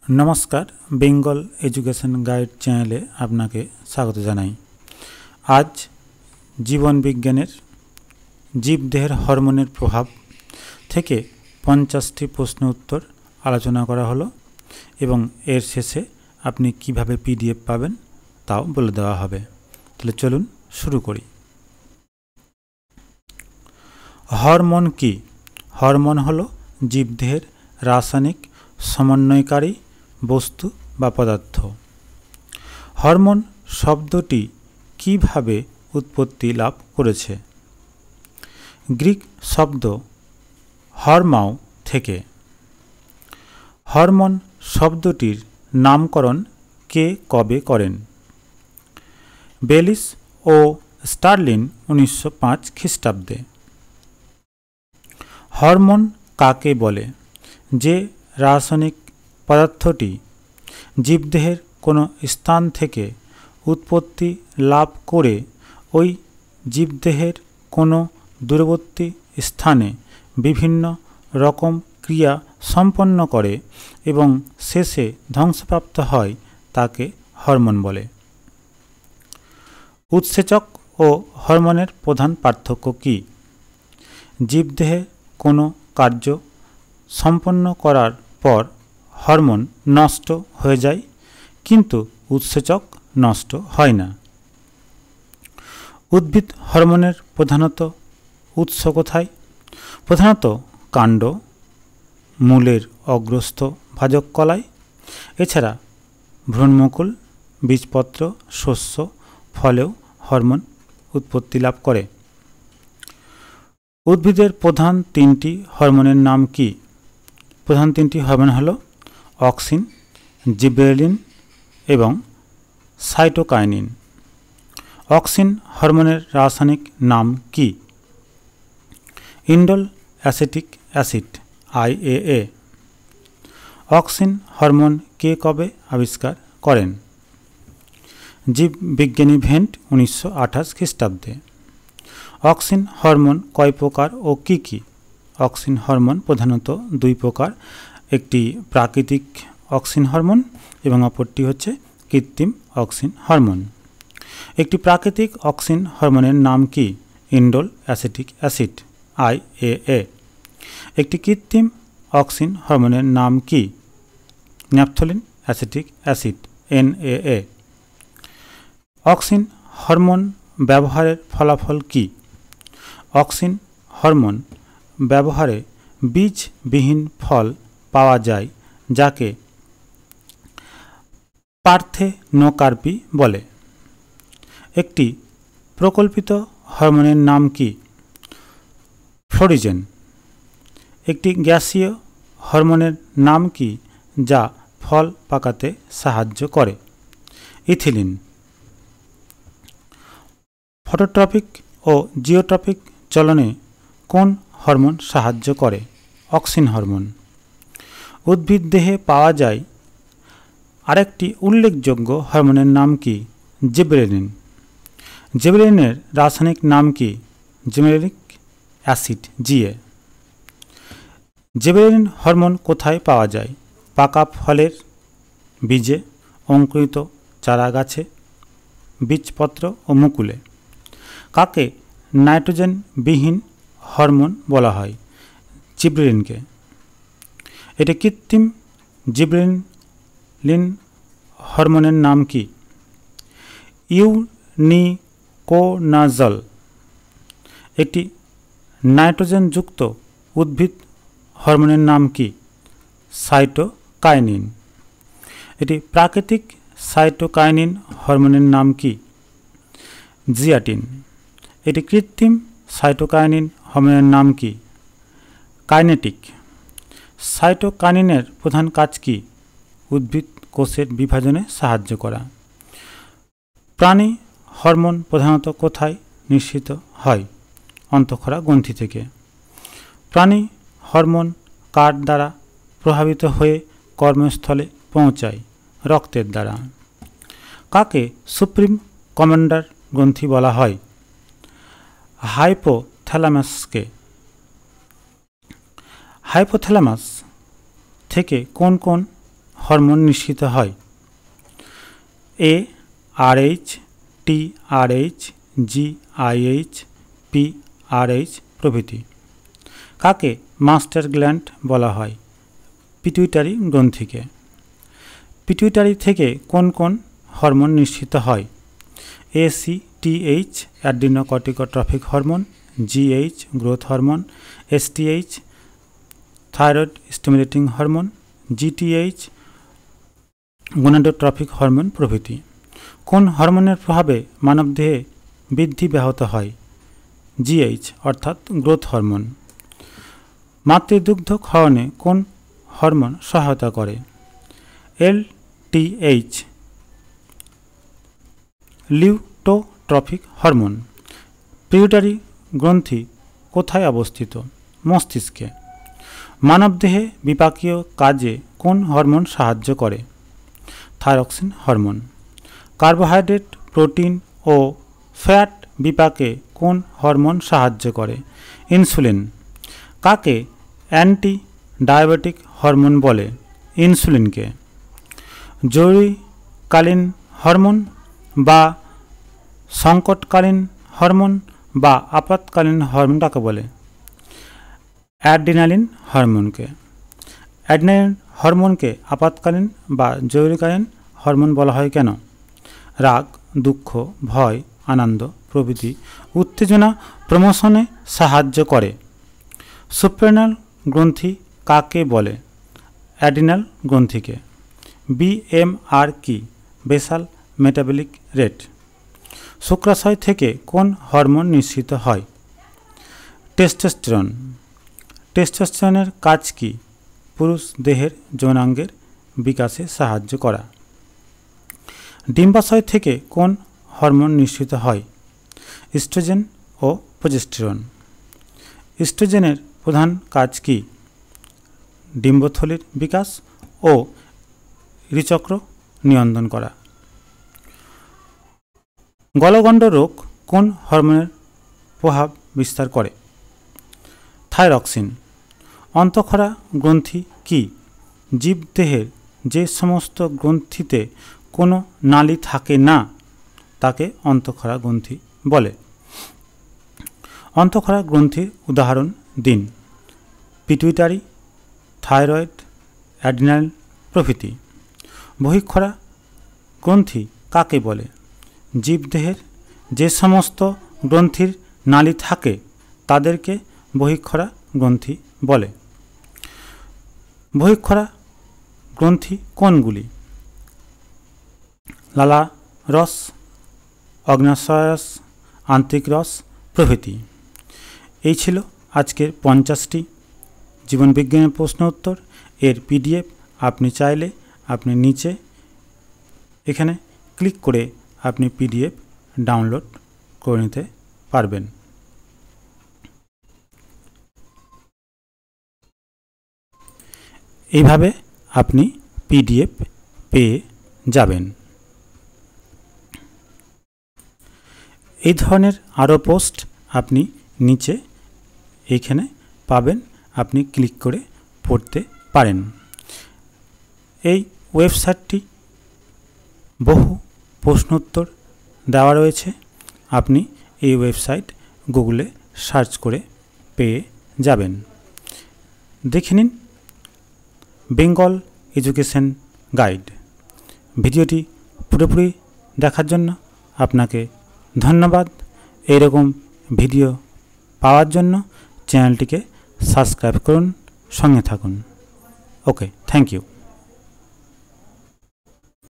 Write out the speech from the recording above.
नमस्कार Bengal education guide चैनले आपनाके स्वागत जानाई। आज जीवन विज्ञानेर जीवदेहेर हरमोनेर प्रभाव थेके 50टी प्रश्न उत्तर आलोचना करा हलो एबं एर शेषे आपनि किभाबे पीडीएफ पाबेन ताओ बोले देওয়া হবে। ताहले चलुन शुरू करी। हरमोन की? हरमोन हलो जीवदेहेर रासायनिक समन्वयकारी बस्तु बा पदार्थ। हरमोन शब्दटी किभाबे उत्पत्ति लाभ करेছে? ग्रीक शब्द हरमाओ थेके। हरमोन शब्दটির नामकरण के कबे करें? बेलिस ओ स्टार्लिन 1905 ख्रीष्टाब्दे। हरमोन काके बोले? जे रासायनिक पदार्थटी जीवदेहेर कोनो स्थान थेके उत्पत्ति लाभ करे ओई जीवदेहेर कोनो दूरवर्ती स्थाने विभिन्न रकम क्रिया सम्पन्न करे एवं शेषे ध्वंसप्राप्त हय ताके हरमोन बोले। उत्सेचक ओ हरमोनेर प्रधान पार्थक्य कि? जीवदेहे कोनो कार्य सम्पन्न करार पर हरमोन नष्ट हो जाए किन्तु उत्सेचक नष्ट हय ना। उद्भिद हरमोनेर प्रधानत उत्स कोथाय? प्रधानत कांड, मूलेर अग्रस्थ भाजक कलाय, एछाड़ा भ्रूणमुकुल, बीजपत्र, शस्य, फलेও हरमोन उत्पत्ति लाभ करे। उद्भिदेर प्रधान तीनटी हरमोनेर नाम की? प्रधान तीनटी हरमोन हलो ऑक्सिन, जिबरेलिन एवं साइटोकाइनिन। ऑक्सिन हरमोनेर रासायनिक नाम की? Indole acetic acid IAA। Auxin hormone के कबे आविष्कार करें? जीव विज्ञानी भेंट 1928 ख्रीष्टाब्दे। ऑक्सिन हरमोन कय प्रकार ओ की की? ऑक्सिन हरमोन प्रधानत दुई प्रकार, एकटी प्राकृतिक ऑक्सिन हरमोन एवं अपरटी होच्छे कृत्रिम ऑक्सिन हरमोन। एकटी प्राकृतिक ऑक्सिन हरमोनेर नाम की? Indole acetic acid IAA। एकटी कृत्रिम ऑक्सिन हरमोनेर नाम की? Naphthalene acetic acid NAA। Auxin hormone व्यवहारेर फलाफल की? ऑक्सिन हरमोन व्यवहारे बीजविहीन फल पावा जाए जाके पार्थेनोकार्पी बोले। एकटी प्रकल्पित हरमोनेर नाम की? फ्लोरिजेन। एकटी ग्यासीय हरमोनेर नाम की जा फल पाकाते साहाज्य करे? इथिलिन। फोटोट्रपिक और जिओट्रपिक चलने कोन हरमोन साहाज्य करे? Auxin Hermon. उद्भिद देहे पावा जाए आरेकटी उल्लेखयोग्य हरमोनेर नाम की? जिबरेलिन। जिबरेलिनेर रासायनिक नाम की? Gibberellic acid GA। Gibberellin Hermon कोथाय पावा जाए? पाका फलेर बीजे, अंकुरित चारा गाछे, बीजपत्र और मुकुले। काके नाइट्रोजेन विहीन हरमोन बला हय? जिबरेलिन के। एटी कृत्रिम जिबरेलिन हरमोनेर नाम की? यूनिकोनाजल। एकटी नाइट्रोजेन युक्त उद्भिद हरमोनेर नाम की? साइटोकाइनिन। एटी प्राकृतिक साइटोकाइनिन हरमोनेर नाम की? जियाटिन। एटी कृत्रिम साइटोकाइनिन हरमोनेर नाम की? काइनेटिक। साइटोकाइनिनेर प्रधान काज की? उद्भिद कोषेर विभाजने साहाज्य करा। प्राणी हरमोन प्रधानत कोथाय निश्चित हय? अंतःक्षरा ग्रंथि थेके। प्राणी हरमोन कार द्वारा प्रभावित हये कर्मस्थले पौঁছায়? रक्तेर द्वारा। काके सुप्रीम कमांडार ग्रंथि बला हय? हाइपोथैलामासके। हाइपोथैलामास থেকে কোন কোন হরমোন নিঃসৃত হয়? এ RH, TRH, GIH, PRH প্রভৃতি। কাকে মাস্টার গ্ল্যান্ড বলা হয়? পিটুইটারি গ্রন্থিকে। পিটুইটারি থেকে কোন কোন হরমোন নিঃসৃত হয়? ACTH adrenocorticotrophic hormone, GH growth hormone, STH thyroid stimulating hormone, GTH gonadotrophic hormone প্রভৃতি। কোন হরমোনের প্রভাবে মানবদেহে বৃদ্ধি ব্যাহত হয়? GH অর্থাৎ গ্রোথ হরমোন। মাতৃদুগ্ধ ক্ষরণে কোন হরমোন সহায়তা করে? LTH লিউটোট্রফিক hormone. পিটুইটারি গ্রন্থি কোথায় অবস্থিত? মস্তিষ্কে। মানবদেহে বিপাকীয় কাজে কোন হরমোন সাহায্য করে? Thyroxine hormone. কার্বোহাইড্রেট, প্রোটিন ও ফ্যাট বিপাকে কোন হরমোন সাহায্য করে? ইনসুলিন। কাকে অ্যান্টি ডায়াবেটিক হরমোন বলে? ইনসুলিনকে। জরুরিকালীন হরমোন বা সংকটকালীন হরমোন বা আপাতকালীন হরমোন কাকে বলে? অ্যাড্রিনালিন হরমোনকে। অ্যাড্রিনালিন হরমোনকে আপাতকালীন বা জরুরিকালীন হরমোন বলা হয় কেন? রাগ, দুঃখ, ভয়, আনন্দ প্রভৃতি উত্তেজনা প্রমোশনে সাহায্য করে। সুপ্রারেনাল গ্রন্থি কাকে বলে? অ্যাড্রিনাল গ্রন্থিকে। BMR কি? Basal metabolic rate. শুক্রাশয় থেকে কোন হরমোন নিঃসৃত হয়? টেস্টোস্টেরন। টেস্টোস্টেরনের কাজ কি? পুরুষ দেহের যৌনাঙ্গের বিকাশে সাহায্য করা। ডিম্বাশয় থেকে কোন হরমোন নিঃসৃত হয়? ইস্ট্রোজেন ও প্রোজেস্টেরন। ইস্ট্রোজেনের প্রধান কাজ কি? ডিম্বথলির বিকাশ ও ঋতুচক্র নিয়ন্ত্রণ করা। গলগণ্ড রোগ কোন হরমোনের প্রভাব বিস্তার করে? থাইরক্সিন। অন্তঃক্ষরা গ্রন্থি কি? জীবদেহের যে সমস্ত গ্রন্থিতে কোনো নালী থাকে না তাকে অন্তঃক্ষরা গ্রন্থি বলে। অন্তঃক্ষরা গ্রন্থির উদাহরণ দিন। পিটুইটারি, থাইরয়েড, অ্যাড্রিনাল প্রভৃতি। বহিঃক্ষরা গ্রন্থি কাকে বলে? জীবদেহের যে সমস্ত গ্রন্থির নালী থাকে তাদেরকে বহিঃক্ষরা গ্রন্থি বলে। বহিঃক্ষরা গ্রন্থি কোনগুলি? লালা রস, অগ্ন্যাশয়রস, আন্ত্রিক রস প্রভৃতি। এই ছিল আজকের 50টি জীবনবিজ্ঞানের প্রশ্ন উত্তর। এর PDF আপনি চাইলে আপনি নিচে এখানে ক্লিক করে আপনি PDF ডাউনলোড করে নিতে পারবেন। এইভাবে আপনি PDF পেয়ে যাবেন। এই ধরনের আরও পোস্ট আপনি নিচে এইখানে পাবেন, আপনি ক্লিক করে পড়তে পারেন। এই ওয়েবসাইটটি বহু প্রশ্নোত্তর দেওয়া রয়েছে। আপনি এই ওয়েবসাইট গুগলে সার্চ করে পেয়ে যাবেন। দেখে নিন বেঙ্গল এডুকেশন গাইড। ভিডিওটি পুরোপুরি দেখার জন্য আপনাকে ধন্যবাদ। এইরকম ভিডিও পাওয়ার জন্য চ্যানেলটিকে সাবস্ক্রাইব করুন, সঙ্গে থাকুন। ওকে, থ্যাংক ইউ।